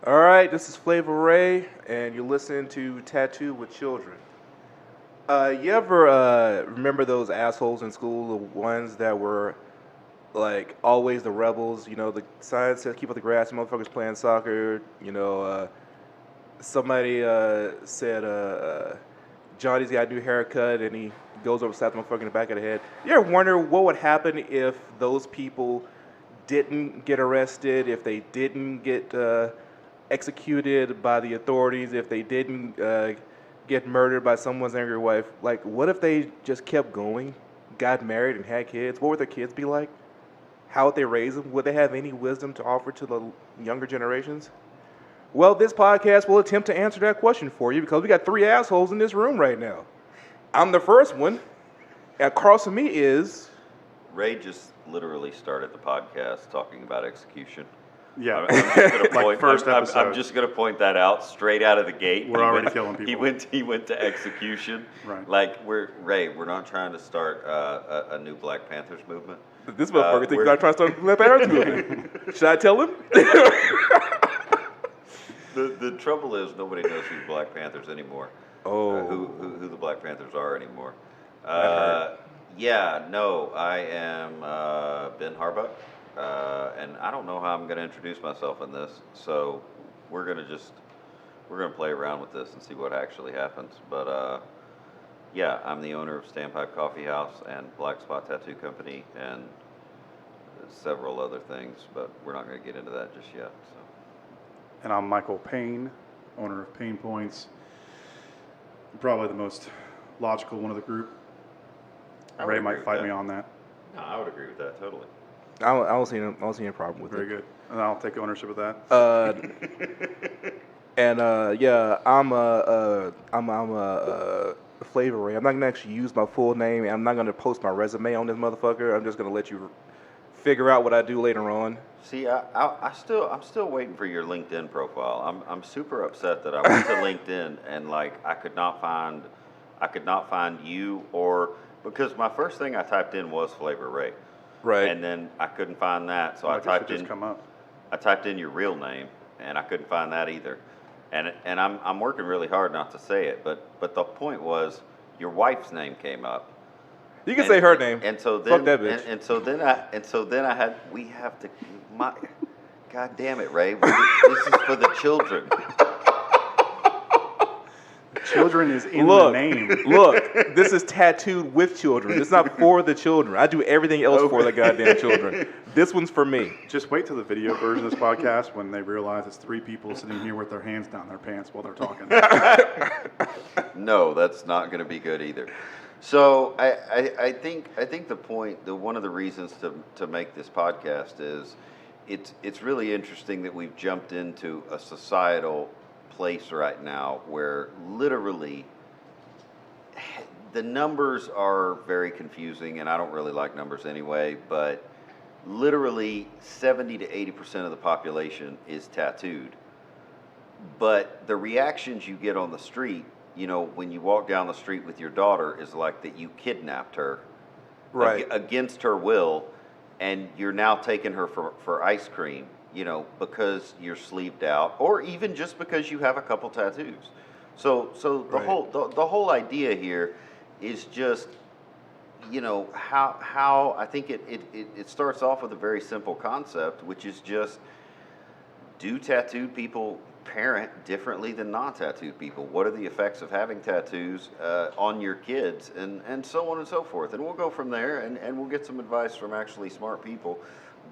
All right, this is Flavor Ray, and you're listening to Tattoo with Children. You ever remember those assholes in school, the ones that were like always the rebels? You know, the signs said keep up the grass, motherfuckers playing soccer. Somebody said Johnny's got a new haircut, and he goes over slaps the motherfucker in the back of the head. You ever wonder what would happen if those people didn't get arrested, if they didn't get executed by the authorities, if they didn't get murdered by someone's angry wife? Like, what if they just kept going, got married, and had kids? What would their kids be like? How would they raise them? Would they have any wisdom to offer to the younger generations? Well, this podcast will attempt to answer that question for you because we got three assholes in this room right now. I'm the first one. Across from me is... Ray just literally started the podcast talking about execution. Yeah, I'm just going to point that out straight out of the gate. We're already killing people. He went to execution. Right. Like we're not trying to start a new Black Panthers movement. This motherfucker thinks I'm trying to start a Black Panthers movement. Should I tell him? The trouble is nobody knows who the Black Panthers anymore. Oh, who the Black Panthers are anymore. I am Ben Harbuck. And I don't know how I'm going to introduce myself in this, so we're going to play around with this and see what actually happens. But I'm the owner of Standpipe Coffee House and Black Spot Tattoo Company and several other things, but we're not going to get into that just yet. So. And I'm Michael Payne, owner of Pain Points. Probably the most logical one of the group. Ray might fight me on that. No, I would agree with that totally. I don't see any problem with Very it. good. And I'll take ownership of that. I'm a Flavor Ray. I'm not gonna actually use my full name. I'm not gonna post my resume on this motherfucker. I'm just gonna let you figure out what I do later on. See, I'm still waiting for your LinkedIn profile. I'm super upset that I went to LinkedIn and I could not find you, or because my first thing I typed in was Flavor Ray. Right. And then I couldn't find that, so I typed in your real name, and I couldn't find that either. And I'm working really hard not to say it, but the point was your wife's name came up. You can say her name. And so then, fuck that bitch. And so then we have to. God damn it, Ray! This is for the children. Children is in the name. Look, this is tattooed with children. It's not for the children. I do everything else for the goddamn children. This one's for me. Just wait till the video version of this podcast when they realize it's three people sitting here with their hands down their pants while they're talking. No, that's not going to be good either. So I think the point, one of the reasons to make this podcast is it's really interesting that we've jumped into a societal place right now where literally the numbers are very confusing, and I don't really like numbers anyway, but literally 70 to 80% of the population is tattooed. But the reactions you get on the street, when you walk down the street with your daughter, is like that you kidnapped her, right, against her will, and you're now taking her for ice cream, because you're sleeved out, or even just because you have a couple tattoos. So the whole idea here is just, how I think it starts off with a very simple concept, which is just, do tattooed people parent differently than non-tattooed people? What are the effects of having tattoos on your kids, and so on and so forth? And we'll go from there, and we'll get some advice from actually smart people.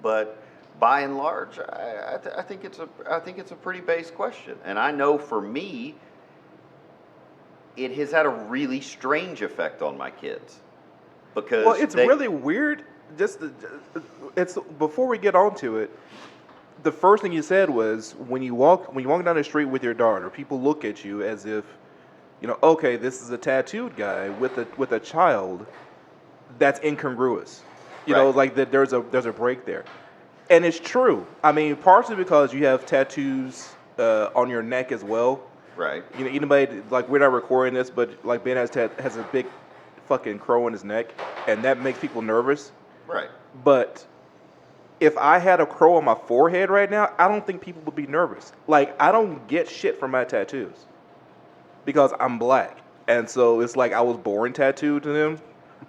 But by and large, I think it's a pretty base question. And I know for me, it has had a really strange effect on my kids, because it's really weird. It's before we get on to it. The first thing you said was when you walk down the street with your daughter, people look at you as if, okay, this is a tattooed guy with a child. That's incongruous. Like that. There's a break there, and it's true. I mean, partially because you have tattoos on your neck as well. Right. Anybody, like, we're not recording this, but like Ben has a big fucking crow in his neck, and that makes people nervous. Right. But if I had a crow on my forehead right now, I don't think people would be nervous. Like, I don't get shit from my tattoos because I'm black. And so it's like I was born tattooed to them.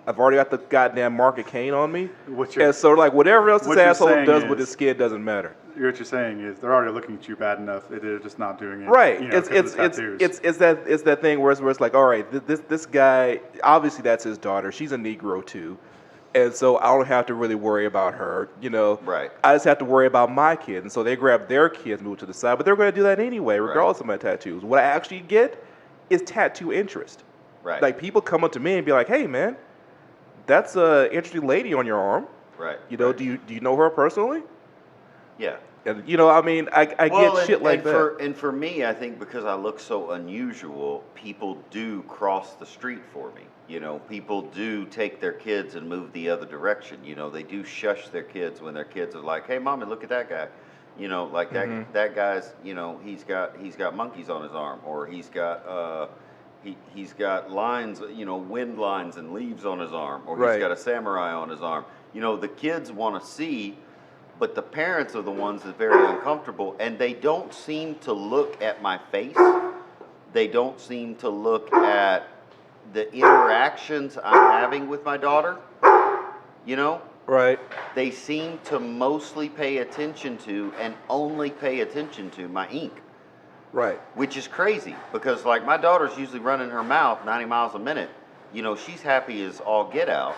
I've already got the goddamn mark of Cain on me. And so, like, whatever else this what you're asshole saying does with is- his skin doesn't matter. What you're saying is they're already looking at you bad enough. They're just not doing it. Right. You know, 'cause of the tattoos. It's that thing where it's like, all right, this guy, obviously that's his daughter. She's a Negro too. And so I don't have to really worry about her, you know. Right. I just have to worry about my kids. And so they grab their kids, move to the side, but they're going to do that anyway, regardless of my tattoos. What I actually get is tattoo interest. Right. Like, people come up to me and be like, hey, man, that's a interesting lady on your arm. Right. You know, right. do you know her personally? Yeah. And, you know, I mean, I get shit like that. And for me, I think because I look so unusual, people do cross the street for me. You know, people do take their kids and move the other direction. You know, they do shush their kids when their kids are like, "Hey, mommy, look at that guy." You know, like that guy's. You know, he's got monkeys on his arm, or he's got he's got lines. You know, wind lines and leaves on his arm, or he's got a samurai on his arm. You know, the kids want to see. But the parents are the ones that are very uncomfortable, and they don't seem to look at my face. They don't seem to look at the interactions I'm having with my daughter. You know? Right. They seem to mostly pay attention to and only pay attention to my ink. Right. Which is crazy, because like my daughter's usually running her mouth 90 miles a minute. You know, she's happy as all get out,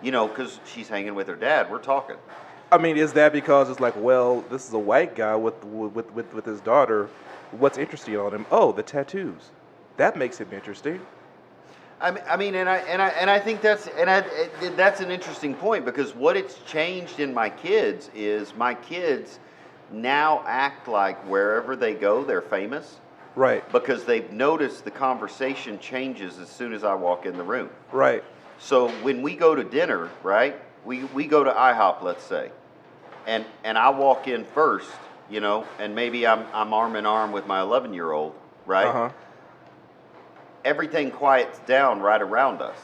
you know, because she's hanging with her dad. We're talking. I mean, is that because it's like, well, this is a white guy with his daughter. What's interesting on him? Oh, the tattoos. That makes him interesting. I mean, and I think that's an interesting point, because what it's changed in my kids is my kids now act like wherever they go, they're famous. Right. Because they've noticed the conversation changes as soon as I walk in the room. Right. So when we go to dinner, right? We go to IHOP, let's say, and I walk in first, you know, and maybe I'm arm in arm with my 11-year-old, right? Uh-huh. Everything quiets down right around us.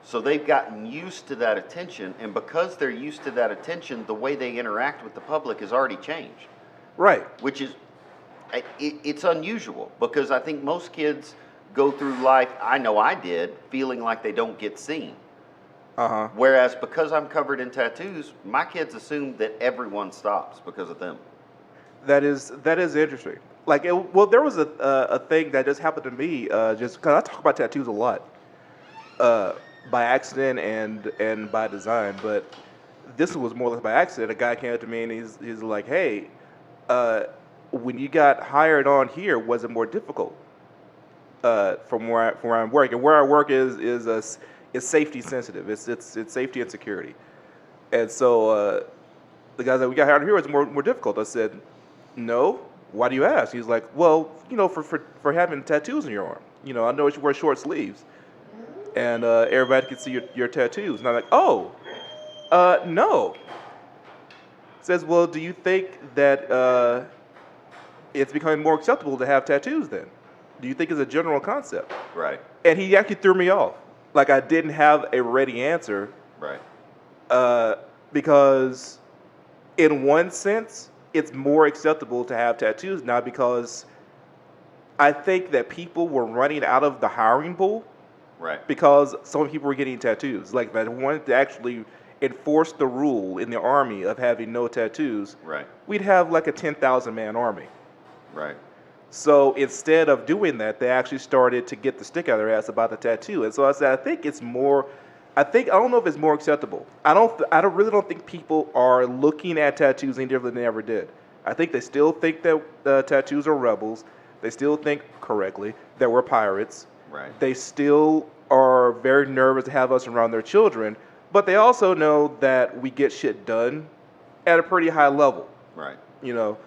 So they've gotten used to that attention, and because they're used to that attention, the way they interact with the public has already changed. Right. Which is, it's unusual, because I think most kids go through life, I know I did, feeling like they don't get seen. Uh-huh. Whereas because I'm covered in tattoos, my kids assume that everyone stops because of them. That is interesting. Like, well, there was a thing that just happened to me, just because I talk about tattoos a lot, by accident and by design. But this was more or less by accident. A guy came up to me and he's like, "Hey, when you got hired on here, was it more difficult from where I'm working? And where I work is safety sensitive. It's safety and security." And so the guy said, "We got hired here, was more difficult." I said, "No. Why do you ask?" He's like, "Well, you know, for having tattoos on your arm. You know, I know you wear short sleeves, and everybody can see your tattoos." And I'm like, "Oh, no." Says, "Well, do you think that it's becoming more acceptable to have tattoos then? Do you think it's a general concept?" Right. And he actually threw me off. Like, I didn't have a ready answer. Right. Because in one sense, it's more acceptable to have tattoos now, because I think that people were running out of the hiring pool. Right. Because some people were getting tattoos. Like, they wanted to actually enforce the rule in the army of having no tattoos. Right. We'd have like a 10,000 man army. Right. So instead of doing that, they actually started to get the stick out of their ass about the tattoo. And so I said, I don't know if it's more acceptable. I really don't think people are looking at tattoos any different than they ever did. I think they still think that tattoos are rebels. They still think correctly that we're pirates. Right. They still are very nervous to have us around their children, but they also know that we get shit done at a pretty high level. Right. You know.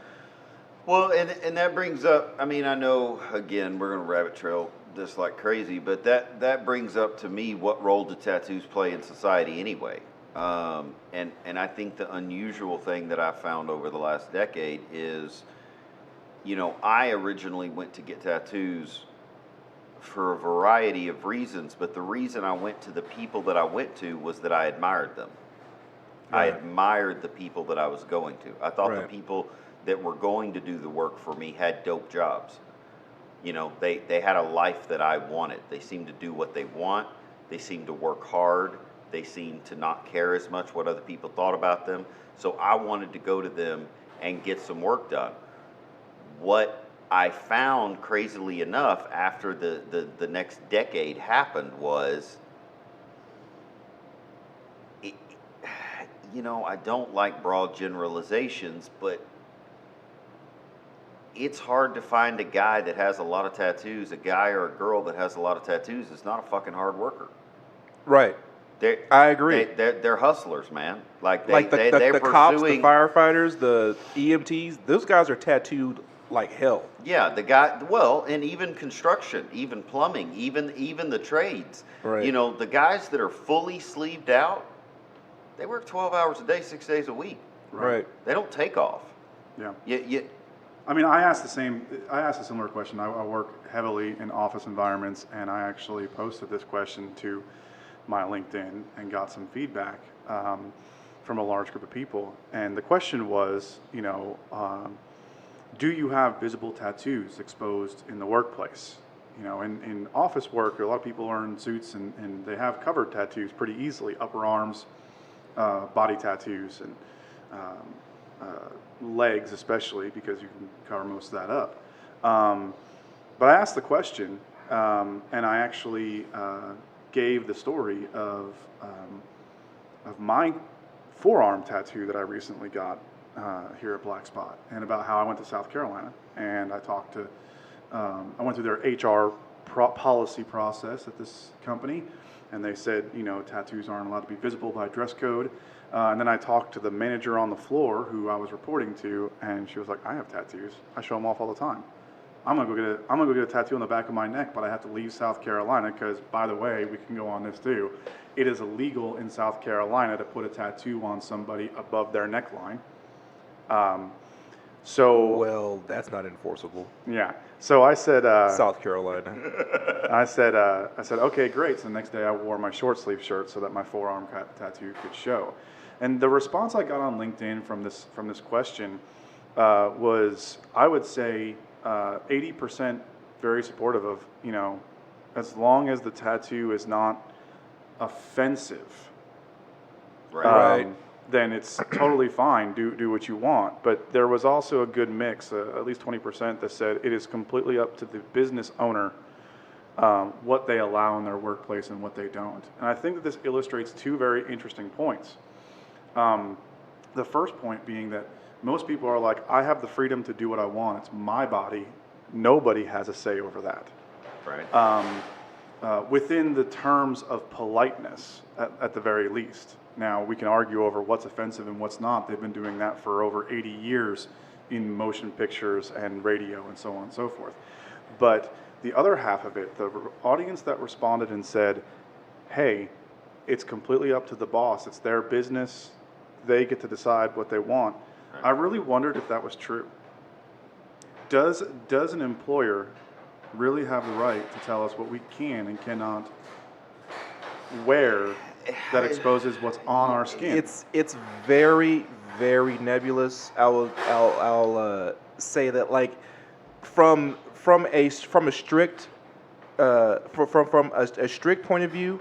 Well, and that brings up, I mean, I know, again, we're going to rabbit trail this like crazy, but that brings up to me, what role do tattoos play in society anyway? And I think the unusual thing that I found over the last decade is, you know, I originally went to get tattoos for a variety of reasons, but the reason I went to the people that I went to was that I admired them. I Right. admired the people that I was going to. I thought the Right. people that were going to do the work for me had dope jobs. They had a life that I wanted. They seemed to do what they want. They seemed to work hard. They seemed to not care as much what other people thought about them. So I wanted to go to them and get some work done. What I found, crazily enough, after the next decade happened was, it, I don't like broad generalizations, but it's hard to find a guy that has a lot of tattoos. A guy or a girl that has a lot of tattoos is not a fucking hard worker. Right. They're, I agree. they're hustlers, man. Like Like they're the cops, the pursuing. firefighters, the EMTs, those guys are tattooed like hell. Yeah, the guy. Well, and even construction, even plumbing, even the trades. Right. The guys that are fully sleeved out, they work 12 hours a day, 6 days a week. Right. They don't take off. Yeah. You, I asked a similar question. I work heavily in office environments, and I actually posted this question to my LinkedIn and got some feedback from a large group of people. And the question was, do you have visible tattoos exposed in the workplace? In office work, a lot of people are in suits and they have covered tattoos pretty easily, upper arms, body tattoos, and legs especially, because you can cover most of that up. But I asked the question, and I actually gave the story of my forearm tattoo that I recently got here at Black Spot, and about how I went to South Carolina and I talked to, I went through their HR policy process at this company, and they said, tattoos aren't allowed to be visible by dress code. And then I talked to the manager on the floor who I was reporting to, and she was like, "I have tattoos. I show them off all the time. I'm gonna go get a tattoo on the back of my neck, but I have to leave South Carolina because, by the way, we can go on this too. It is illegal in South Carolina to put a tattoo on somebody above their neckline. Well, that's not enforceable. Yeah. So I said, South Carolina. I said, okay, great. So the next day I wore my short sleeve shirt so that my forearm tattoo could show. And the response I got on LinkedIn from this question was, I would say, 80% very supportive of, as long as the tattoo is not offensive, Right. then it's totally fine. Do what you want. But there was also a good mix, at least 20%, that said it is completely up to the business owner what they allow in their workplace and what they don't. And I think that this illustrates two very interesting points. The first point being that most people are like, I have the freedom to do what I want. It's my body. Nobody has a say over that. right. Within the terms of politeness, at the very least. Now, we can argue over what's offensive and what's not. They've been doing that for over 80 years in motion pictures and radio and so on and so forth. But the other half of it, the audience that responded and said, hey, it's completely up to the boss. It's their business. They get to decide what they want. Right. I really wondered if that was true. Does an employer really have the right to tell us what we can and cannot wear that exposes what's on our skin? It's very, very nebulous. I'll say that, like, from a strict from a strict point of view,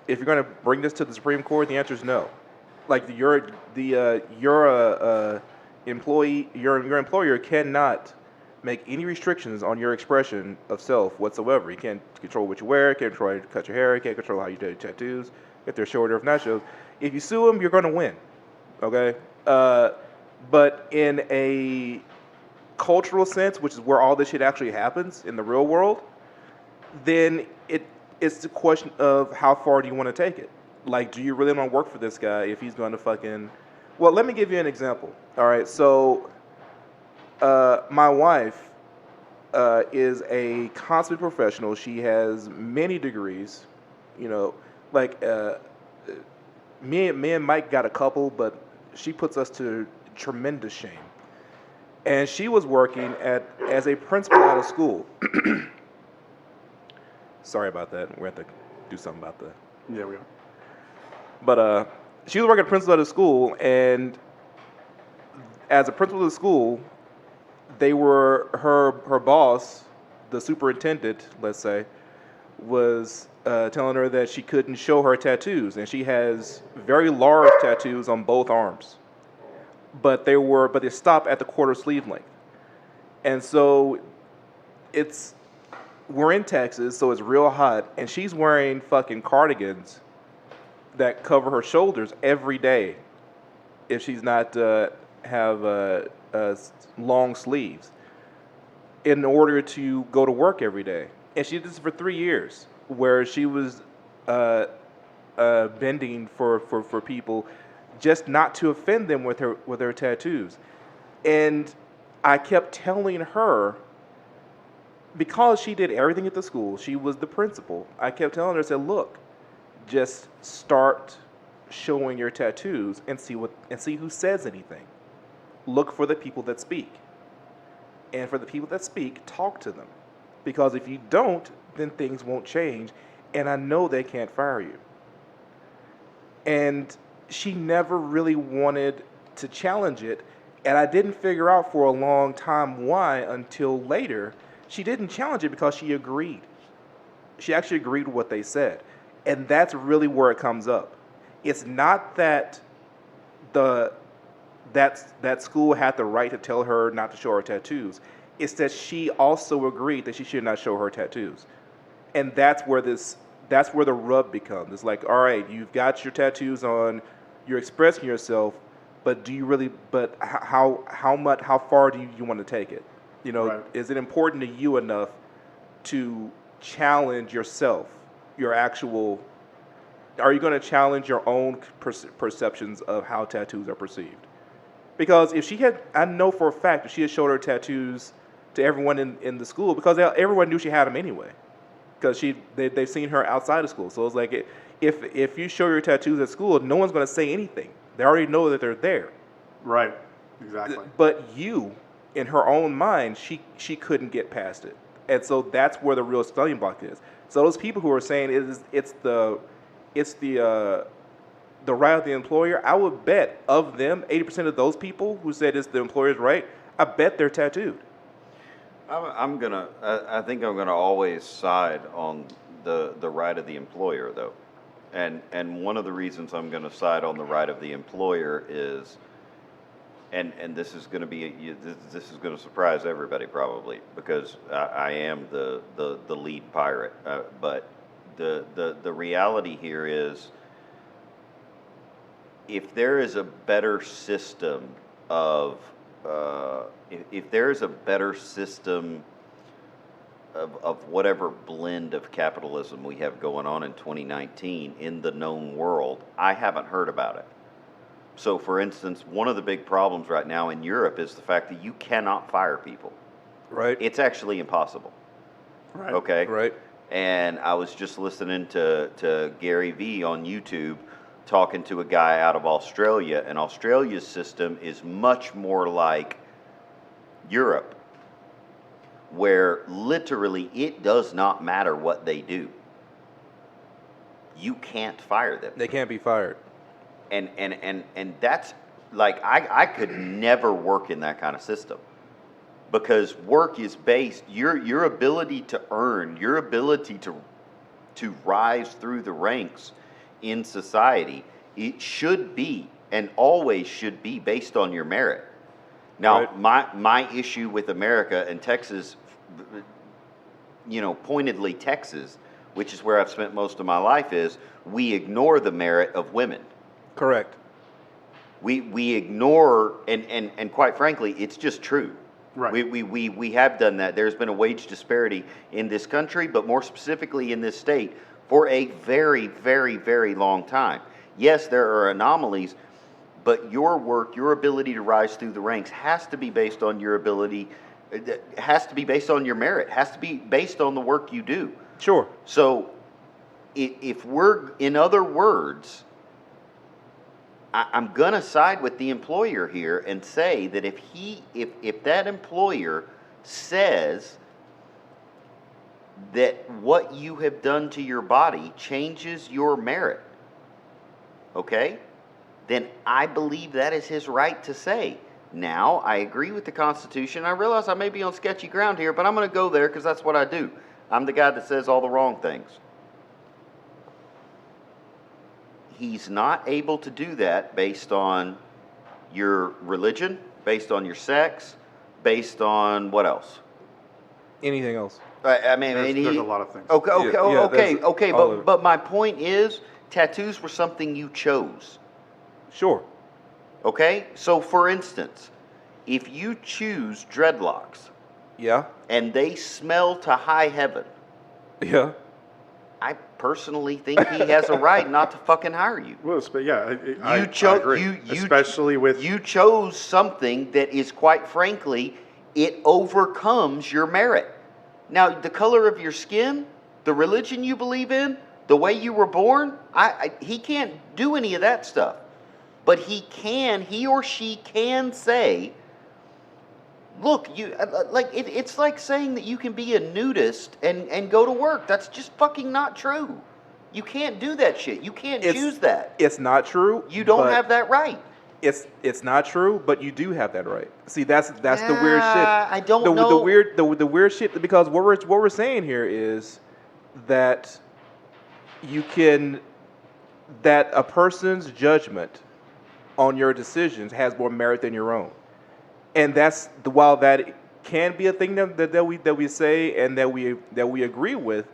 if you're going to bring this to the Supreme Court, the answer is no. Like, your employer cannot make any restrictions on your expression of self whatsoever. He can't control what you wear, can't control how you cut your hair, can't control how you do your tattoos, if they're short or if not short. If you sue him, you're going to win. Okay? But in a cultural sense, which is where all this shit actually happens in the real world, then it's the question of how far do you want to take it. Like, do you really want to work for this guy if he's going to fucking... Well, let me give you an example. All right, so my wife is a consummate professional. She has many degrees. Like me and Mike got a couple, but she puts us to tremendous shame. And she was working as a principal at a school. Sorry about that. We have to do something about that. Yeah, we are. But she was working principal at a school, and as a principal of the school, they were her boss, the superintendent, let's say, was telling her that she couldn't show her tattoos, and she has very large tattoos on both arms, but they stop at the quarter sleeve length, and so it's we're in Texas, so it's real hot, and she's wearing fucking cardigans that cover her shoulders every day if she's not have long sleeves in order to go to work every day. And she did this for 3 years, where she was bending for people just not to offend them with her tattoos. And I kept telling her, because she did everything at the school, she was the principal. I kept telling her, I said, look, just start showing your tattoos and see who says anything. Look for the people that speak. And for the people that speak, talk to them. Because if you don't, then things won't change. And I know they can't fire you. And she never really wanted to challenge it. And I didn't figure out for a long time why until later. She didn't challenge it because she agreed. She actually agreed with what they said. And that's really where it comes up. It's not that that school had the right to tell her not to show her tattoos. It's that she also agreed that she should not show her tattoos. And that's where the rub becomes. It's like, all right, you've got your tattoos on, you're expressing yourself, but do you really? But how far do you want to take it? You know, Right. is it important to you enough to challenge yourself, your actual? Are you going to challenge your own perceptions of how tattoos are perceived? Because if she had, I know for a fact that she had showed her tattoos to everyone in the school, because everyone knew she had them anyway, because they've seen her outside of school. So it's like, if you show your tattoos at school, no one's going to say anything. They already know that they're there. Right. Exactly. But you, in her own mind, she couldn't get past it, and so that's where the real stumbling block is. So those people who are saying it's the right of the employer, I would bet of them, 80% of those people who said it's the employer's right, I bet they're tattooed. I think I'm gonna always side on the right of the employer, though, and one of the reasons I'm gonna side on the right of the employer is, and this is gonna be this is gonna surprise everybody probably, because I am the lead pirate, but the reality here is, if there is a better system of if there is a better system of whatever blend of capitalism we have going on in 2019 in the known world, I haven't heard about it. So, for instance, one of the big problems right now in Europe is the fact that you cannot fire people. Right. It's actually impossible. Right. Okay? Right. And I was just listening to Gary Vee on YouTube talking to a guy out of Australia, and Australia's system is much more like Europe, where literally it does not matter what they do. You can't fire them. They can't be fired. And that's like, I could never work in that kind of system, because work is based, your ability to earn, your ability to rise through the ranks in society, it should be and always should be based on your merit. Now, Right. my issue with America and Texas, pointedly Texas, which is where I've spent most of my life, is we ignore the merit of women. Correct. We ignore, and quite frankly, it's just true. Right. We have done that. There's been a wage disparity in this country, but more specifically in this state, for a very, very, very long time. Yes, there are anomalies, but your work, your ability to rise through the ranks has to be based on your ability, has to be based on your merit, has to be based on the work you do. Sure. So if we're, in other words, I'm going to side with the employer here and say that if that employer says that what you have done to your body changes your merit, okay? then I believe that is his right to say. Now, I agree with the Constitution. I realize I may be on sketchy ground here, but I'm going to go there because that's what I do. I'm the guy that says all the wrong things. He's not able to do that based on your religion, based on your sex, based on what else? Anything else? There's a lot of things. Okay, Yeah, but my point is, tattoos were something you chose. Sure. Okay? So, for instance, if you choose dreadlocks Yeah. and they smell to high heaven, Yeah. I personally think he has a right not to fucking hire you. Well, yeah, I agree. Especially with you chose something that is, quite frankly, it overcomes your merit. Now, the color of your skin, the religion you believe in, the way you were born, he can't do any of that stuff. But he or she can say, look, it's like saying that you can be a nudist and go to work. That's just fucking not true. You can't do that shit. You can't choose that. It's not true. You don't have that right. It's not true, but you do have that right. See, that's the weird shit. I don't know. The weird shit, because what we're saying here is that that a person's judgment on your decisions has more merit than your own. And while that can be a thing that we say and that we agree with,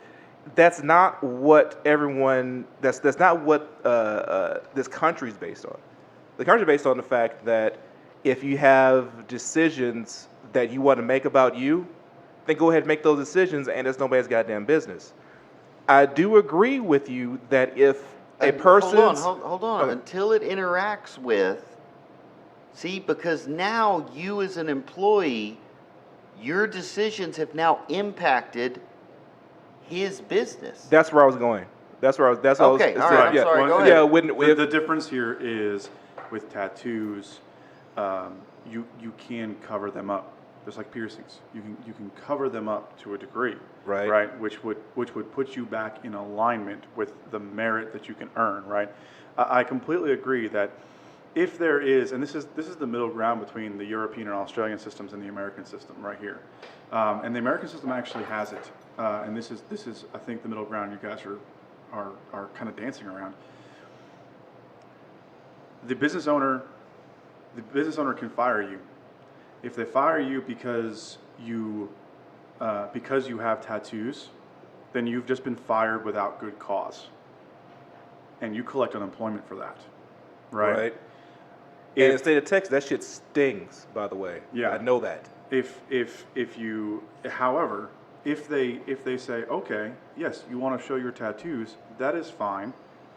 that's not what that's not what this country is based on. The country is based on the fact that if you have decisions that you want to make about you, then go ahead and make those decisions, and it's nobody's goddamn business. I do agree with you that if a person hold on until it interacts with. See, because now you as an employee, your decisions have now impacted his business. That's where I was going. That's where I was. That's okay. All right. I'm sorry. Go ahead. Yeah. The difference here is with tattoos, you can cover them up. Just like piercings, you can cover them up to a degree, right? Which would put you back in alignment with the merit that you can earn, right? I completely agree that if there is, and this is the middle ground between the European and Australian systems and the American system right here, and the American system actually has it, and this is I think the middle ground you guys are kind of dancing around. The business owner can fire you. If they fire you because you have tattoos, then you've just been fired without good cause, and you collect unemployment for that, right? And in the state of Texas, that shit stings. By the way, yeah, I know that. However, if they say, okay, yes, you want to show your tattoos, that is fine,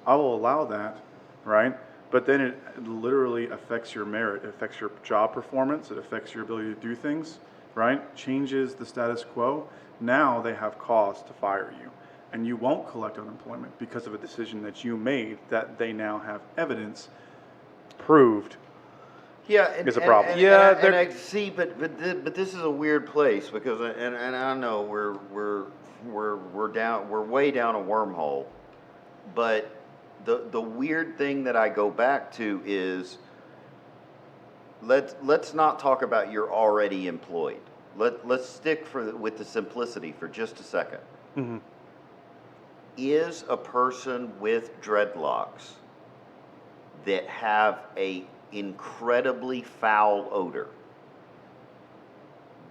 I will allow that, right? But then it literally affects your merit. It affects your job performance. It affects your ability to do things, right? Changes the status quo. Now they have cause to fire you. And you won't collect unemployment because of a decision that you made that they now have evidence proved is a problem. And I see, but this is a weird place because, and I know we're way down a wormhole, but the weird thing that I go back to is let's not talk about you're already employed. Let's stick with the simplicity for just a second. Mm-hmm. Is a person with dreadlocks that have a incredibly foul odor,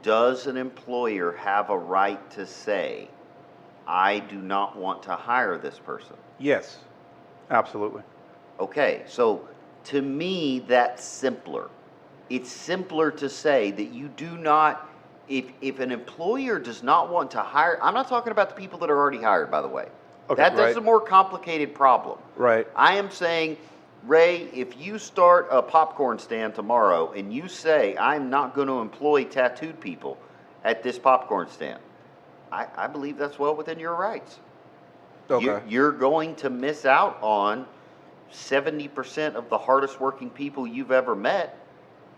does an employer have a right to say, I do not want to hire this person? Yes. Absolutely. Okay, so to me, that's simpler. It's simpler to say that you do not, if an employer does not want to hire, I'm not talking about the people that are already hired, by the way. Okay, That's a more complicated problem. Right. I am saying, Ray, if you start a popcorn stand tomorrow and you say, I'm not going to employ tattooed people at this popcorn stand, I believe that's well within your rights. Okay. You're going to miss out on 70% of the hardest working people you've ever met.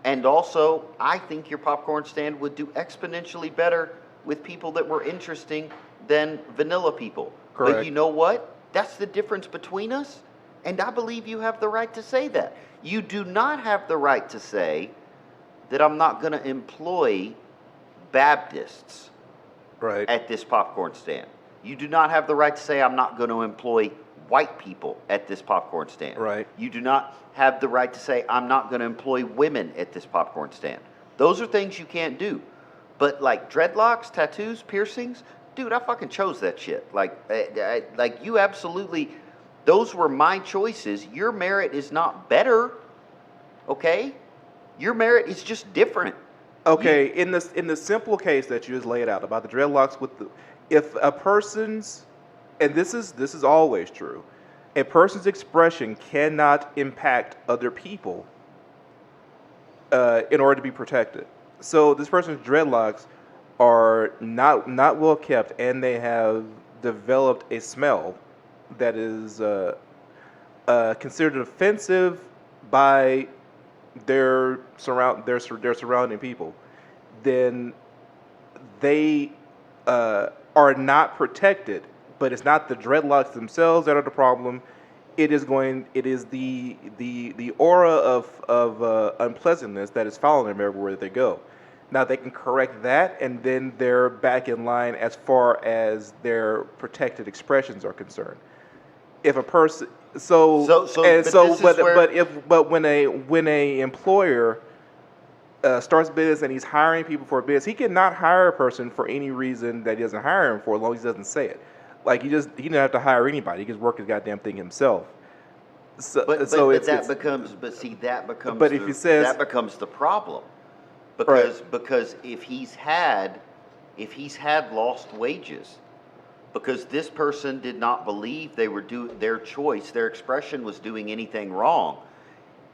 And also, I think your popcorn stand would do exponentially better with people that were interesting than vanilla people. Correct. But you know what? That's the difference between us. And I believe you have the right to say that. You do not have the right to say that I'm not going to employ Baptists Right. at this popcorn stand. You do not have the right to say I'm not going to employ white people at this popcorn stand. Right. You do not have the right to say I'm not going to employ women at this popcorn stand. Those are things you can't do. But like dreadlocks, tattoos, piercings, dude, I fucking chose that shit. Like you absolutely, those were my choices. Your merit is not better, okay? Your merit is just different. Okay, in the simple case that you just laid out about the dreadlocks if a person's, and this is always true, a person's expression cannot impact other people in order to be protected. So this person's dreadlocks are not well kept, and they have developed a smell that is considered offensive by their surrounding people. Then they are not protected. But it's not the dreadlocks themselves that are the problem. It is the aura of unpleasantness that is following them everywhere they go. Now they can correct that, and then they're back in line as far as their protected expressions are concerned. If a person, but when a employer starts business and he's hiring people for a business, he cannot hire a person for any reason that he doesn't hire him for, as long as he doesn't say it. Like he didn't have to hire anybody. He can just work his goddamn thing himself. But that becomes that becomes the problem. Because if he's had lost wages, because this person did not believe they were their choice, their expression was doing anything wrong.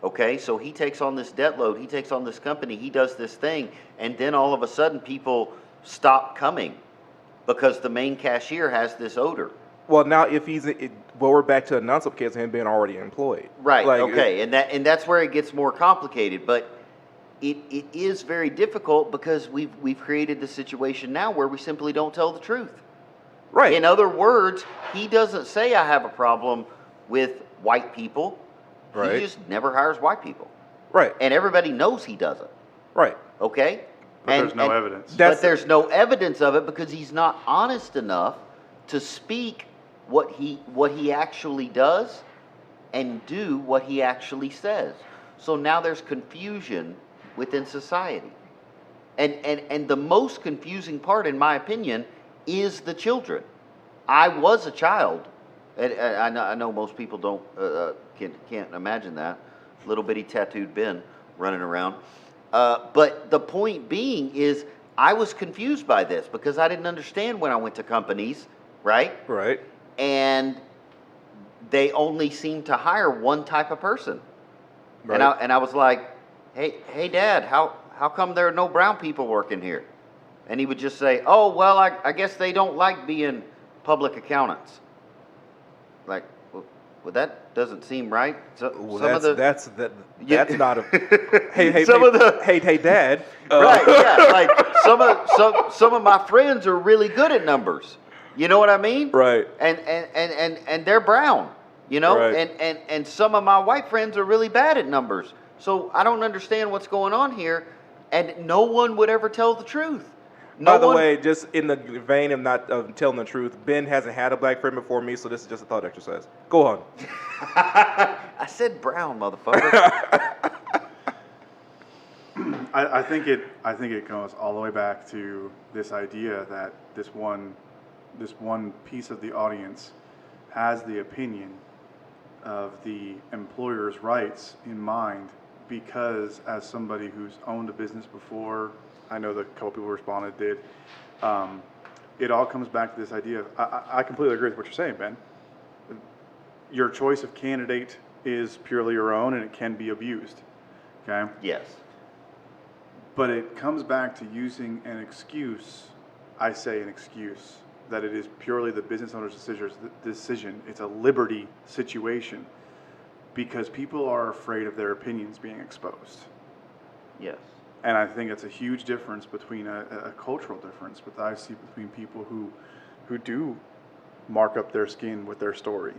Okay, so he takes on this debt load, he takes on this company, he does this thing, and then all of a sudden people stop coming because the main cashier has this odor. Well, now if we're back to a non-sub case of him being already employed. Right. Okay, and that's where it gets more complicated, but it is very difficult because we've created the situation now where we simply don't tell the truth. Right. In other words, he doesn't say I have a problem with white people. Right. He just never hires white people. Right. And everybody knows he doesn't. Right. Okay? But there's no evidence. But there's no evidence of it because he's not honest enough to speak what he actually does and do what he actually says. So now there's confusion within society. And the most confusing part, in my opinion, is the children. I was a child. And I know most people can't imagine that. Little bitty tattooed Ben running around. But the point being is I was confused by this because I didn't understand when I went to companies, right? Right. And they only seemed to hire one type of person. Right. And I was like, hey Dad, how come there are no brown people working here? And he would just say, oh, well, I guess they don't like being public accountants. Like, well, that doesn't seem right. That's not a. Hey, Dad. Right? Yeah. Like some of my friends are really good at numbers. You know what I mean? Right. And they're brown. You know. Right. And some of my white friends are really bad at numbers. So I don't understand what's going on here. And no one would ever tell the truth. By the way, just in the vein of telling the truth, Ben hasn't had a black friend before me, so this is just a thought exercise. Go on. I said brown, motherfucker. I think it goes all the way back to this idea that this one piece of the audience has the opinion of the employer's rights in mind, because as somebody who's owned a business before, I know the couple people who responded did. It all comes back to this idea of, I completely agree with what you're saying, Ben. Your choice of candidate is purely your own, and it can be abused. Okay? Yes. But it comes back to using an excuse. I say an excuse that it is purely the business owner's decision. It's a liberty situation because people are afraid of their opinions being exposed. Yes. And I think it's a huge difference between a cultural difference, but I see between people who do mark up their skin with their story.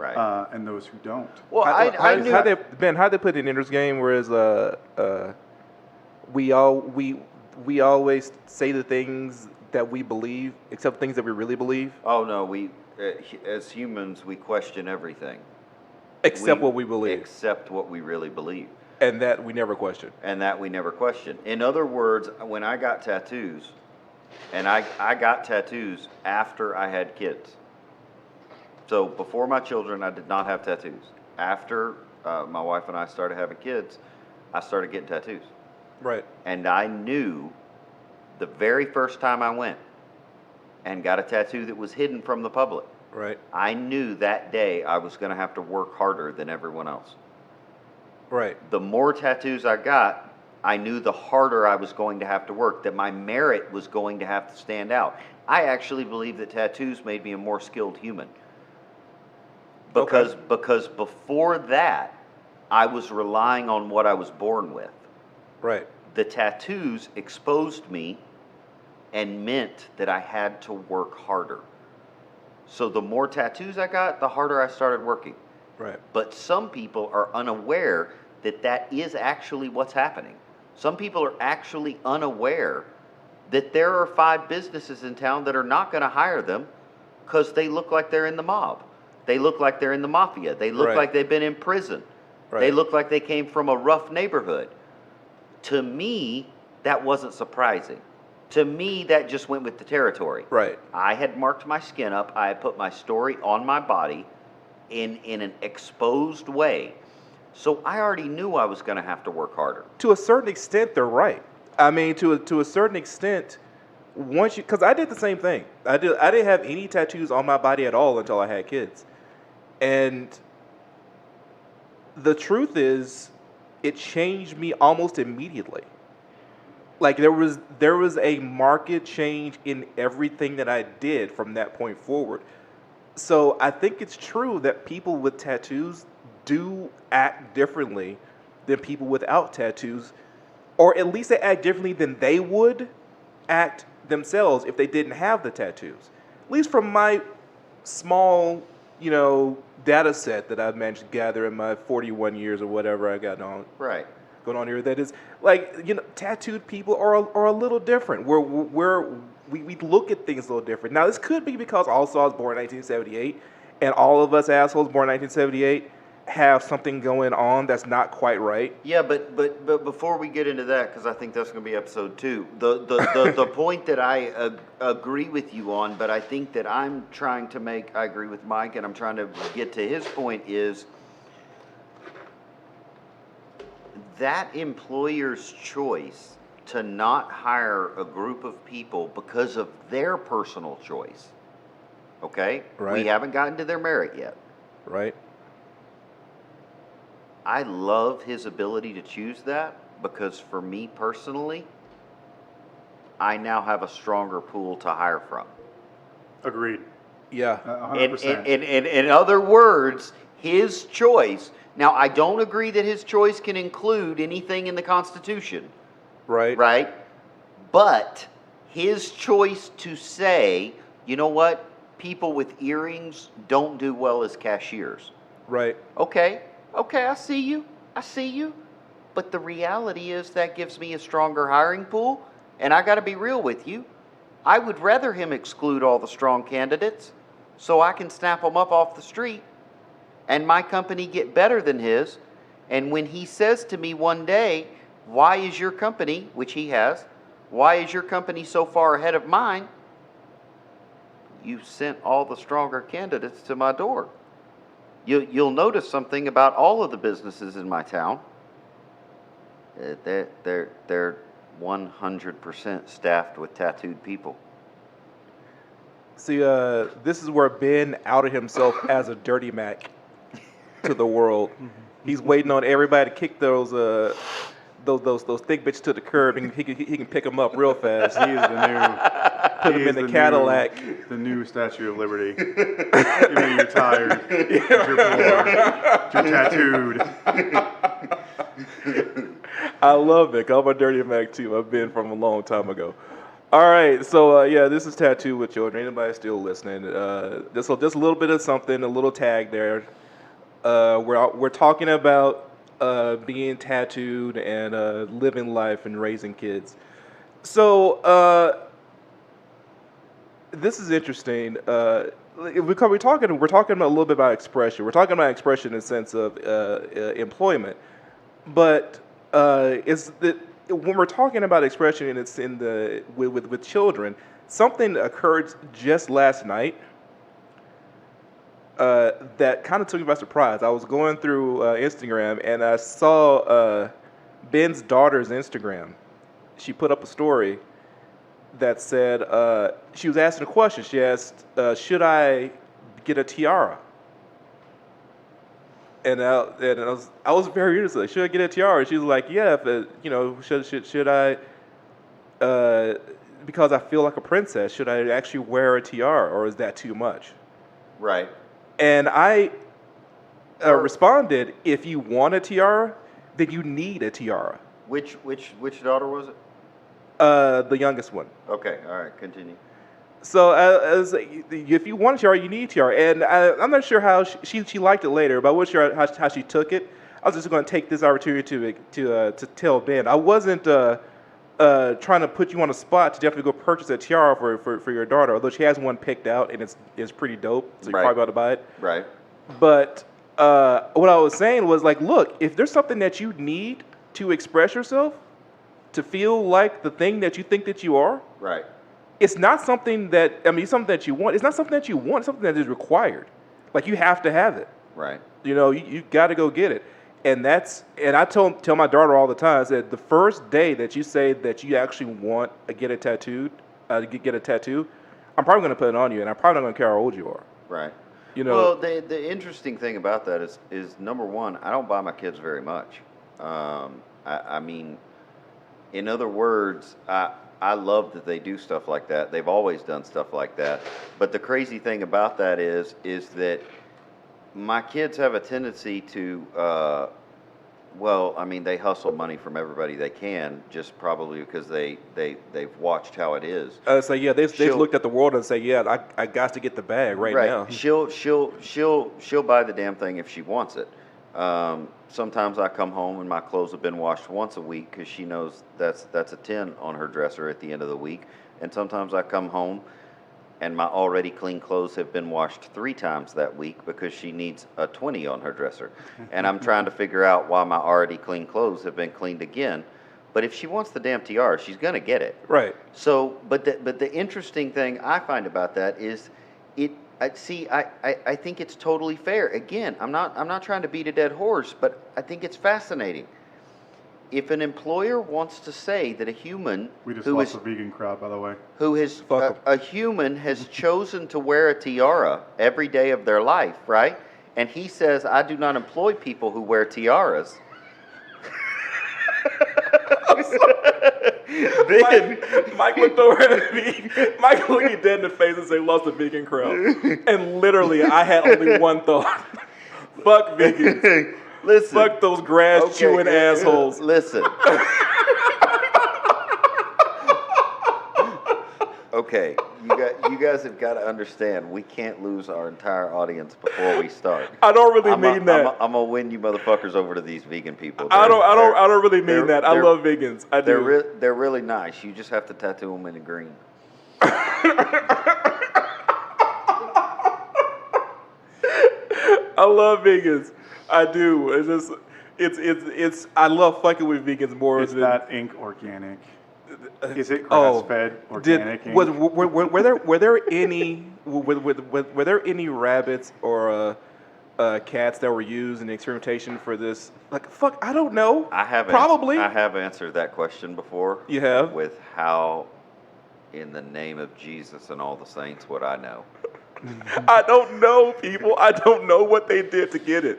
Right. and those who don't. Well, I knew. How'd they put it in Ender's Game? Whereas we always say the things that we believe, except things that we really believe, Oh no, we as humans we question everything except what we believe, except what we really believe, and that we never question. and that we never question. In other words, when I got tattoos, and I got tattoos after I had kids. So before my children, I did not have tattoos. After my wife and I started having kids, I started getting tattoos. Right. And I knew the very first time I went and got a tattoo that was hidden from the public, Right. I knew that day I was going to have to work harder than everyone else. Right. The more tattoos I got, I knew the harder I was going to have to work, that my merit was going to have to stand out. I actually believe that tattoos made me a more skilled human. Because before that, I was relying on what I was born with. Right. The tattoos exposed me and meant that I had to work harder. So the more tattoos I got, the harder I started working. Right. But some people are unaware that that is actually what's happening. Some people are actually unaware that there are 5 businesses in town that are not going to hire them because they look like they're in the mob. They look like they're in the mafia. They look Right. like they've been in prison. Right. They look like they came from a rough neighborhood. To me, that wasn't surprising. To me, that just went with the territory. Right. I had marked my skin up. I had put my story on my body in an exposed way. So I already knew I was going to have to work harder. To a certain extent, they're right. I mean, to a certain extent, once you, because I did the same thing. I didn't have any tattoos on my body at all until I had kids, and the truth is, it changed me almost immediately. Like there was a marked change in everything that I did from that point forward. So I think it's true that people with tattoos do act differently than people without tattoos, or at least they act differently than they would act themselves if they didn't have the tattoos. At least from my small, data set that I've managed to gather in my 41 years or whatever I got on Right. going on here. That is like, tattooed people are a little different. We look at things a little different. Now, this could be because also I was born in 1978, and all of us assholes born in 1978 have something going on that's not quite right. Yeah, but before we get into that, because I think that's going to be episode 2, the point that I agree with you on, but I think that I'm trying to make, I agree with Mike, and I'm trying to get to his point is that employer's choice to not hire a group of people because of their personal choice. Okay? Right. We haven't gotten to their merit yet. Right. I love his ability to choose that because for me personally, I now have a stronger pool to hire from. Agreed. Yeah. 100%. In other words, his choice. Now, I don't agree that his choice can include anything in the Constitution. Right. Right? But his choice to say, you know what? People with earrings don't do well as cashiers. Right. Okay, I see you. But the reality is that gives me a stronger hiring pool, and I got to be real with you. I would rather him exclude all the strong candidates so I can snap them up off the street and my company get better than his. And when he says to me one day, why is your company, which he has, why is your company so far ahead of mine? You sent all the stronger candidates to my door. You'll notice something about all of the businesses in my town. They're 100% staffed with tattooed people. See, this is where Ben outed himself as a dirty Mac to the world. He's waiting on everybody to kick those thick bitches to the curb, and he can pick them up real fast. He is the new. Put him in the Cadillac. The new Statue of Liberty. You're tired. You're bored. You're tattooed. I love it. I'm a dirty Mac too. I've been from a long time ago. All right, so yeah, this is Tattoo with Children. Anybody still listening? Just a little bit of something, a little tag there. We're talking about being tattooed and living life and raising kids. So this is interesting. We're talking about a little bit about expression. We're talking about expression in the sense of employment, but it's the when we're talking about expression and it's in the with children, something occurred just last night that kind of took me by surprise. I was going through Instagram and I saw Ben's daughter's Instagram. She put up a story that said she was asking a question. She asked, "Should I get a tiara?" And I was very interested. Should I get a tiara? She was like, "Yeah, if should I? Because I feel like a princess. Should I actually wear a tiara, or is that too much?" Right. And I responded, "If you want a tiara, then you need a tiara." Which daughter was it? The youngest one. Okay, all right, continue. So if you want a tiara, you need a tiara. And I'm not sure how she liked it later, but I wasn't sure how she took it. I was just going to take this opportunity to tell Ben. I wasn't trying to put you on the spot to definitely go purchase a tiara for your daughter, although she has one picked out and it's pretty dope, so you Right. probably ought to buy it. Right. But what I was saying was like, look, if there's something that you need to express yourself, to feel like the thing that you think that you are, Right. it's not something that it's something that you want. It's not something that you want. It's something that is required. Like you have to have it. Right. You got to go get it. And I tell my daughter all the time. I said the first day that you say that you actually want to get a tattoo, I'm probably going to put it on you, and I'm probably not going to care how old you are. Right. You know. Well, the interesting thing about that is number one, I don't buy my kids very much. I mean, in other words, I love that they do stuff like that. They've always done stuff like that. But the crazy thing about that is that my kids have a tendency to, they hustle money from everybody they can, just probably because they've watched how it is. So yeah, they've looked at the world and say, yeah, I got to get the bag right now. She'll buy the damn thing if she wants it. Sometimes I come home and my clothes have been washed once a week because she knows that's a 10 on her dresser at the end of the week. And sometimes I come home and my already clean clothes have been washed 3 times that week because she needs a 20 on her dresser. And I'm trying to figure out why my already clean clothes have been cleaned again. But if she wants the damn tiara, she's going to get it. Right. So, but the interesting thing I find about that is I think it's totally fair. Again, I'm not trying to beat a dead horse, but I think it's fascinating. If an employer wants to say that a human We just lost the vegan crowd, by the way. who has a human has chosen to wear a tiara every day of their life, right? And he says, "I do not employ people who wear tiaras." Then Mike looked over at me. Mike looked me dead in the face and said, "Lost the vegan crowd." And literally, I had only one thought: fuck vegans. Listen, Fuck those grass chewing assholes. Listen. Okay, you guys have got to understand. We can't lose our entire audience before we start. I don't really mean that. I'm gonna win you motherfuckers over to these vegan people. I don't really mean that. I love vegans. I do. They're really nice. You just have to tattoo them in the green. I love vegans. I do. It's. I love fucking with vegans more. Is that ink organic? Is it grass-fed organic ink? Were there any rabbits or cats that were used in the experimentation for this? Like, fuck, I don't know. I have probably. I have answered that question before. You have? With how, in the name of Jesus and all the saints, would I know? I don't know, people. I don't know what they did to get it.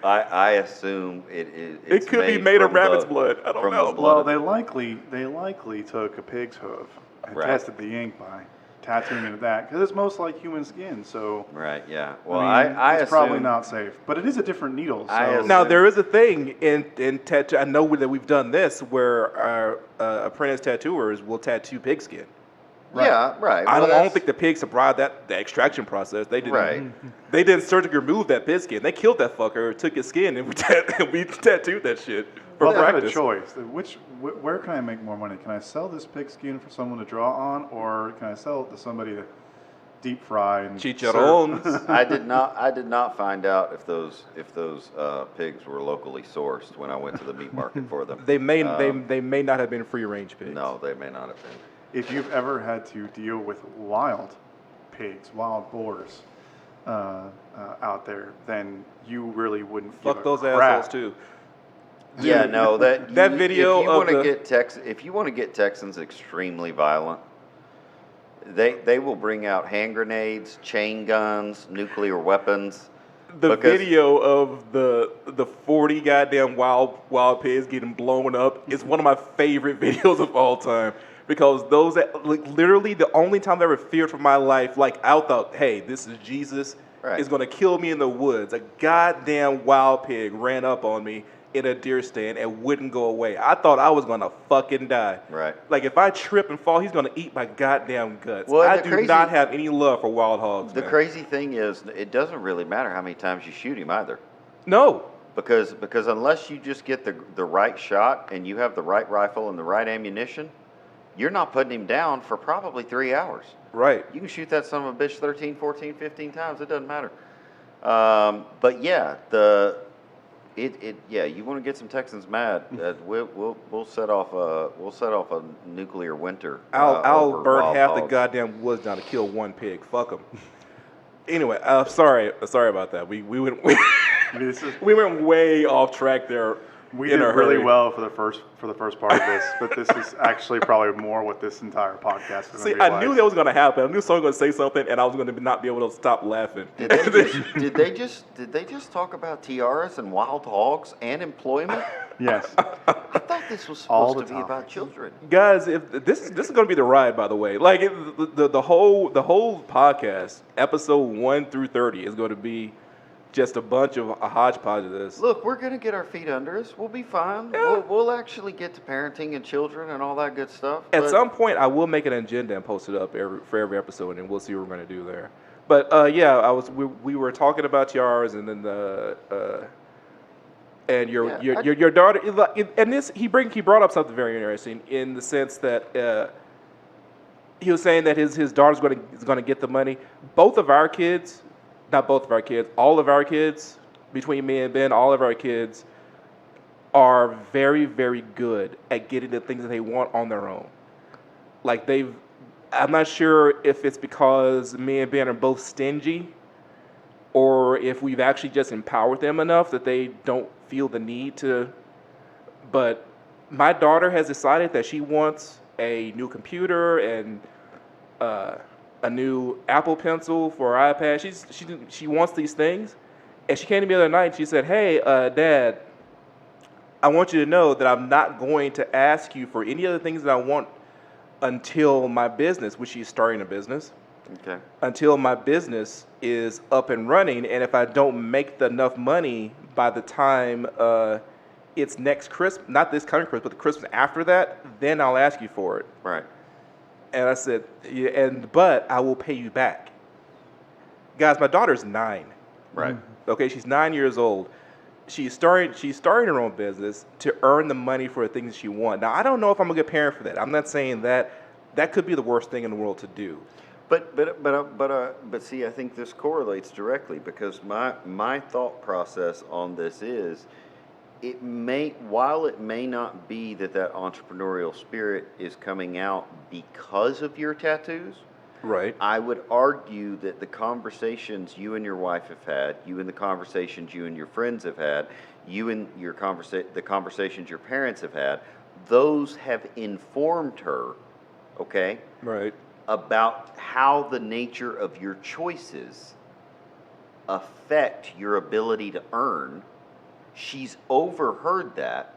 I assume it's could be made of rabbit's blood. I don't know. Well, they likely took a pig's hoof and Right. tested the ink by tattooing into that because it's most like human skin. So Right. Yeah. Well, I mean, it's probably assume- not safe, but it is a different needle. So. I assume- Now there is a thing in tattoo. I know that we've done this where our apprentice tattooers will tattoo pigskin. Yeah, right. I Well, don't think the pigs survived the extraction process. They didn't. Right. They didn't surgically remove that pig skin. They killed that fucker, took his skin, and we tattooed that shit for Well, I have a practice. choice. Where can I make more money? Can I sell this pig skin for someone to draw on, or can I sell it to somebody to deep fry and Chicharrones. serve? I did not find out if those pigs were locally sourced when I went to the meat market for them. They may not have been free range pigs. No, they may not have been. If you've ever had to deal with wild pigs, wild boars out there, then you really wouldn't Fuck give those a crap. assholes too. Yeah, no, that video If you of want to the- get Texans extremely violent, they will bring out hand grenades, chain guns, nuclear weapons. The Because- video of the 40 goddamn wild pigs getting blown up is one of my favorite videos of all time. Because those, like, literally the only time I ever feared for my life, like I thought, hey, this is Jesus, Right. is going to kill me in the woods. A goddamn wild pig ran up on me in a deer stand and wouldn't go away. I thought I was going to fucking die. Right. Like, if I trip and fall, he's going to eat my goddamn guts. Well, I the do crazy- not have any love for wild hogs, The man. crazy thing is, it doesn't really matter how many times you shoot him either. No. Because unless you just get the right shot and you have the right rifle and the right ammunition, you're not putting him down for probably 3 hours. Right. You can shoot that son of a bitch 13, 14, 15 times. It doesn't matter. But yeah, you want to get some Texans mad? We'll set off a nuclear winter. I'll over burn wild half the hogs. goddamn woods down to kill one pig. Fuck them. Anyway, sorry about that. We went I mean, we went way off track there. we in did a really hurry. well for the first part of this, but this is actually probably more what this entire podcast is going See, to be I like. knew that was going to happen. I knew someone was going to say something, and I was going to not be able to stop laughing. Did they just talk about tiaras and wild hogs and employment? Yes. I thought this was All supposed the to be time. about children. Guys, if this is going to be the ride, by the way. Like the whole podcast, episode 1 through 30, is going to be just a bunch of a hodgepodge of this. Look, we're going to get our feet under us. We'll be fine. We'll actually get to parenting and children and all that good stuff. At but- some point, I will make an agenda and post it up for every episode, and we'll see what we're going to do there. But yeah, we were talking about Tiaras, and then and your daughter, and this he brought up something very interesting in the sense that he was saying that his daughter's going to get the money. Both of our kids, not both of our kids, all of our kids, between me and Ben, all of our kids are very, very good at getting the things that they want on their own. Like I'm not sure if it's because me and Ben are both stingy, or if we've actually just empowered them enough that they don't feel the need to. But my daughter has decided that she wants a new computer and a new Apple Pencil for her iPad. She wants these things, and she came to me the other night and she said, "Hey, Dad, I want you to know that I'm not going to ask you for any of the things that I want until my business," which she's starting a business. Okay. Until my business is up and running, and if I don't make enough money by the time it's next Christmas, not this coming Christmas, but the Christmas after that, then I'll ask you for it. Right. And I said, yeah, but I will pay you back. Guys, my daughter's 9. Right. Okay, she's 9 years old. She's starting her own business to earn the money for the things she wants. Now, I don't know if I'm a good parent for that. I'm not saying that could be the worst thing in the world to do. But see, I think this correlates directly because my thought process on this is, while it may not be that entrepreneurial spirit is coming out because of your tattoos, Right. I would argue that the conversations you and your wife have had, you and the conversations you and your friends have had, you and the conversations your parents have had, those have informed her, okay, Right. about how the nature of your choices affect your ability to earn. She's overheard that.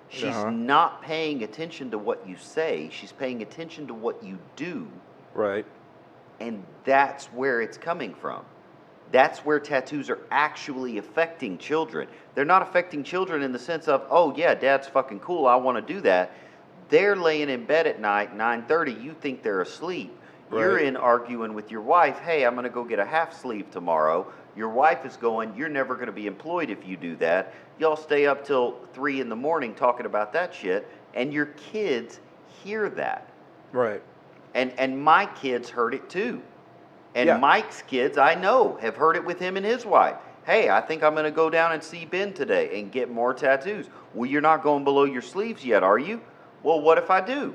She's not paying attention to what you say. She's paying attention to what you do. Right. And that's where it's coming from. That's where tattoos are actually affecting children. They're not affecting children in the sense of, oh yeah, Dad's fucking cool, I want to do that. They're laying in bed at night, 9:30. You think they're asleep. You're Right. in arguing with your wife. Hey, I'm going to go get a half sleeve tomorrow. Your wife is going, you're never going to be employed if you do that. Y'all stay up till 3 in the morning talking about that shit, and your kids hear that. Right. And my kids heard it too. And Yeah. Mike's kids, I know, have heard it with him and his wife. Hey, I think I'm going to go down and see Ben today and get more tattoos. Well, you're not going below your sleeves yet, are you? Well, what if I do?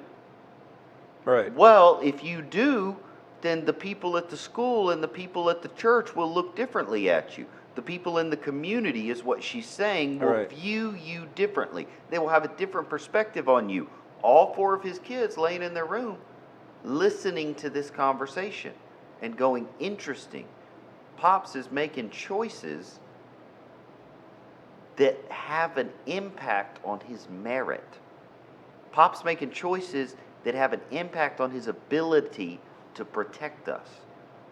Right. Well, if you do, then the people at the school and the people at the church will look differently at you. The people in the community, is what she's saying, will Right. view you differently. They will have a different perspective on you. All 4 of his kids laying in their room, listening to this conversation and going, interesting. Pops is making choices that have an impact on his merit. Pop's making choices that have an impact on his ability to protect us,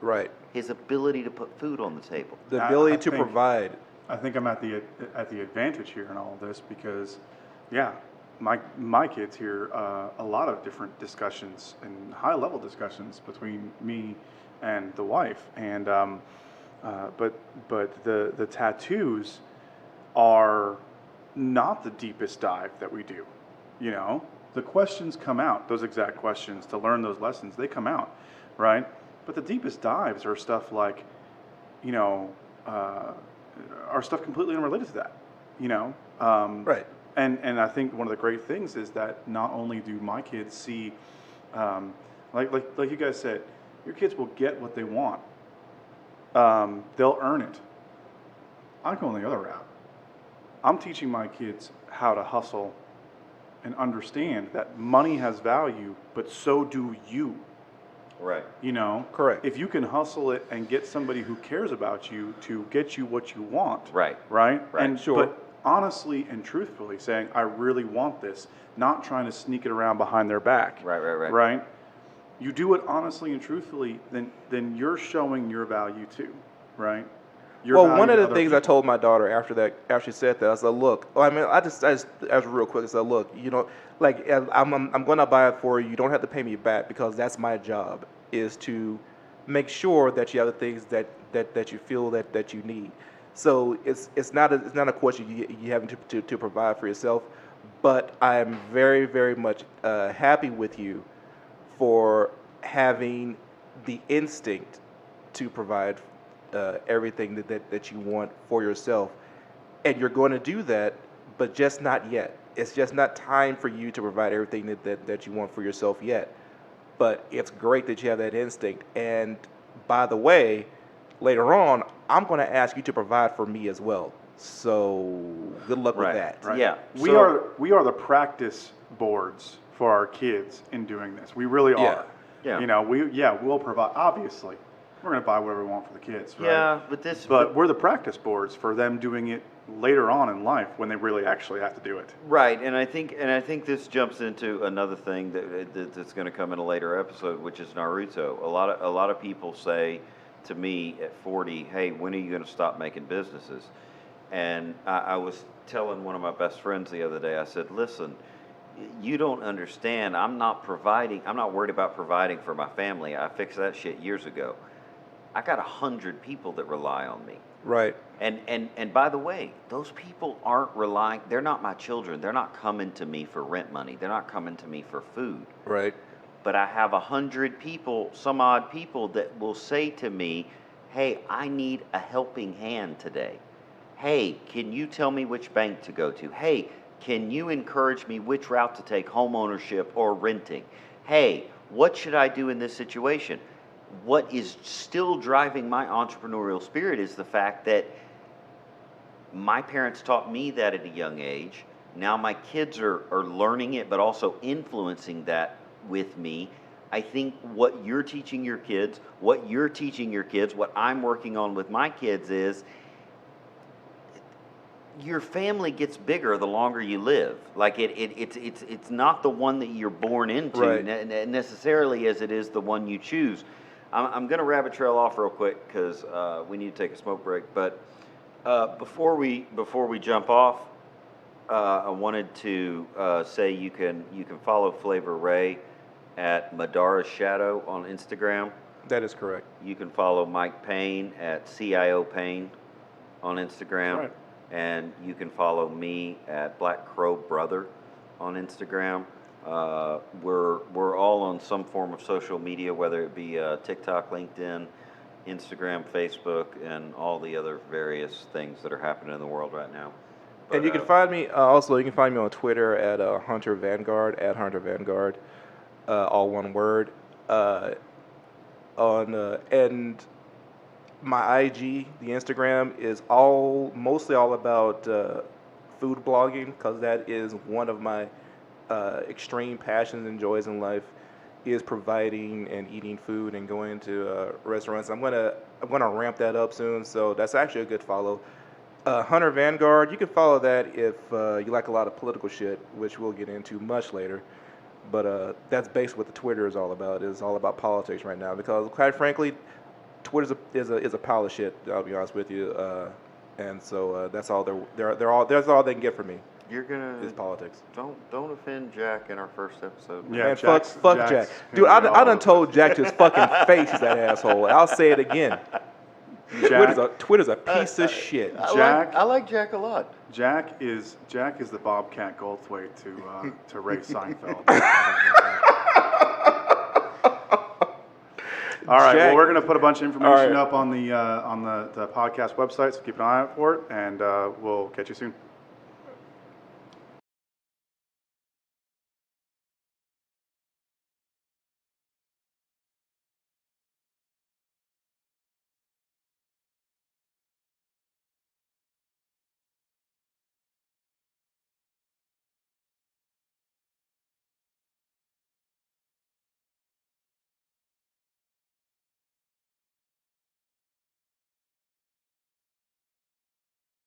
Right. his ability to put food on the table. The I ability to think- provide. I think I'm at the advantage here in all of this because, yeah, my kids hear a lot of different discussions and high level discussions between me and the wife, and but the tattoos are not the deepest dive that we do. You know, the questions come out, those exact questions to learn those lessons, they come out, right? But the deepest dives are stuff like, you know, are stuff completely unrelated to that, you know? Right. And I think one of the great things is that not only do my kids see, like you guys said, your kids will get what they want. They'll earn it. I'm going the other route. I'm teaching my kids how to hustle and understand that money has value, but so do you. Right. You know, Correct. if you can hustle it and get somebody who cares about you to get you what you want, Right. right? Right. And Sure. But honestly and truthfully saying, I really want this, not trying to sneak it around behind their back. Right. Right? You do it honestly and truthfully, then you're showing your value too, right? Your Well, value one of to the other things I people. told my daughter after she said that, I said, look, I mean, I just real quick, I said, look, you know, like, I'm going to buy it for you. You don't have to pay me back because that's my job, is to make sure that you have the things that you feel that you need. So it's not a question you having to provide for yourself, but I am very, very much happy with you for having the instinct to provide everything that you want for yourself. And you're going to do that, but just not yet. It's just not time for you to provide everything that you want for yourself yet. But it's great that you have that instinct. And by the way, later on, I'm going to ask you to provide for me as well. So good luck Right. with that. Right. Yeah. We So- are the practice boards for our kids in doing this. We really Yeah. are. Yeah. You know, we'll provide. Obviously, we're going to buy whatever we want for the kids, right? Yeah, But we're the practice boards for them doing it later on in life when they really actually have to do it. right, and I think this jumps into another thing that's going to come in a later episode, which is Naruto. A lot of people say to me at 40, "Hey, when are you going to stop making businesses?" And I was telling one of my best friends the other day. I said, "Listen, you don't understand. I'm not worried about providing for my family. I fixed that shit years ago. I got 100 people that rely on me." Right. And by the way, those people aren't relying, they're not my children. They're not coming to me for rent money. They're not coming to me for food. Right. But I have 100 people, some odd people, that will say to me, "Hey, I need a helping hand today. Hey, can you tell me which bank to go to? Hey, can you encourage me which route to take, home ownership or renting? Hey, what should I do in this situation?" What is still driving my entrepreneurial spirit is the fact that my parents taught me that at a young age. Now my kids are learning it, but also influencing that with me. I think what you're teaching your kids, what I'm working on with my kids is your family gets bigger the longer you live. Like it's not the one that you're born into Right. necessarily as it is the one you choose. I'm going to rabbit trail off real quick because we need to take a smoke break. But before we jump off, I wanted to say you can follow Flavor Ray at Madara Shadow on Instagram. That is correct. You can follow Mike Payne at CIO Payne on Instagram. Right. And you can follow me at Black Crow Brother on Instagram. We're all on some form of social media, whether it be TikTok, LinkedIn, Instagram, Facebook, and all the other various things that are happening in the world right now. And you can find me also. You can find me on Twitter at Hunter Vanguard all one word. And my IG, the Instagram, is mostly all about food blogging, because that is one of my extreme passions and joys in life, is providing and eating food and going to restaurants. I'm gonna ramp that up soon, so that's actually a good follow. Hunter Vanguard, you can follow that if you like a lot of political shit, which we'll get into much later. But that's basically what the Twitter is all about. It's all about politics right now, because quite frankly, Twitter is a pile of shit. I'll be honest with you, and so that's all that's all they can get from me. You're gonna is politics. Don't offend Jack in our first episode. Yeah, Man, fuck Jack's Jack, dude. I done told Jack to his fucking face he's that asshole. I'll say it again. Twitter's a piece of shit. I like Jack a lot. Jack is the Bobcat Goldthwait to Ray Seinfeld. All right. Jack, well, we're going to put a bunch of information up on the podcast website, so keep an eye out for it, and we'll catch you soon.